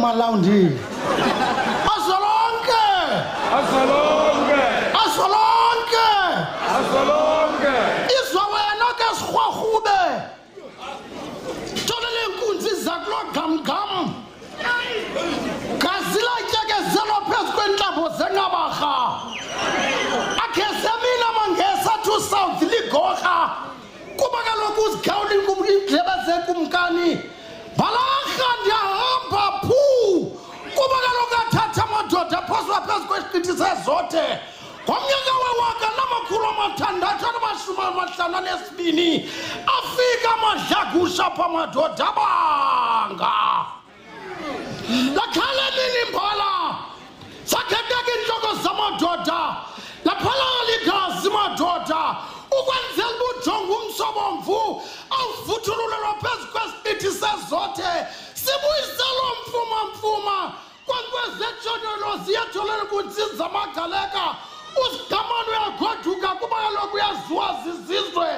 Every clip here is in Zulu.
Malaundi. Asolonke. Izwa wena ke sikhwahube. Tolele inkunzi zakulo gamgam. Gazila ke zelo phezu kwentlabo zengabarha. Akhe semina mangesa to South Ligorha. Kuba kaloku uzigawulini kumindlebe zekumkani. Balakha ndiyahamba phu. Kuba kaloku athatha amadoda phoswa phezu kwesiqithi sezote. Ngomnyaka we-652 afika amadlagusha apha amadoda abanga. Lakhala nini mbala sakhetheka iintloko zamadoda laphala ligazi madoda ukwenzela ubujonga umsobomvu awuvuthululelwa phezu kwesiqithi sezote sibuyiselo mfuma kwankwezetshodolo ziyatholela kunzinza amagaleka usigamano uyagoduka kuba kaloku uyaziwa zizizwe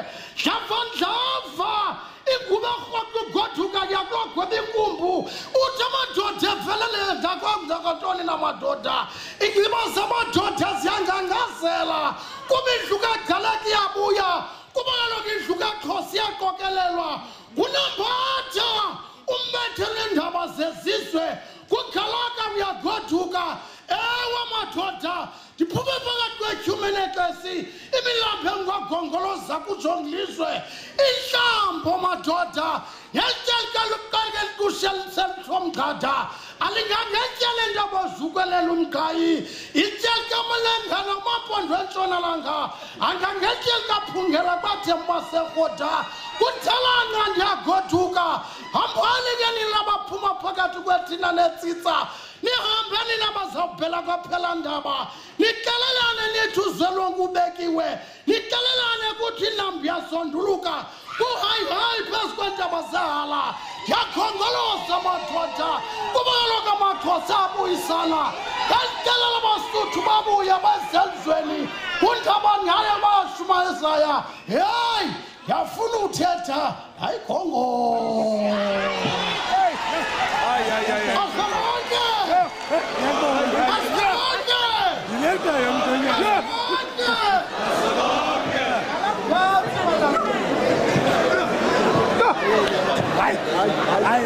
dlavandlava ingube rhoqo ugoduka yakulogweba inkumbu uthi amadoda evelele ngakwangakantoni namadoda ingciba zamadoda ziyangangazela kuba indlu kagaleka iyabuya kuba kaloku indlu kaxhosa iyaqokelelwa nguNambatha umbethele iindaba zezizwe kugalaka uyagoduka ewe madoda ndiphume phakathi kwetyhumenekesi imilambo engagongoloza kujonglizwe ihlambo madoda ngetyelika luqeke likushelisomgada alingangetyele ndaba zukwelela umgayi ityelika malengana kumaphondo entshonalanga angangetyelika phungela kwathembaserhoda kuthalanga ndiyagoduka hambani ke nilabaphuma phakathi kwethina netsitsa nihambeni nabazawubhela kwaphela ndaba nixelelane nithi uzwelonke ubekiwe nixelelane kuthi inambi yasonduluka kuhayihayi phezu kweentaba zehala ndiyakhongoloza madoda kuba kaloku amaxhosa abuyisana ndalixelela abasuthu babuya bezelizweni kundaba ngayo bashumayezaya heyi ndiyafuna uthetha hayi khongo Ay,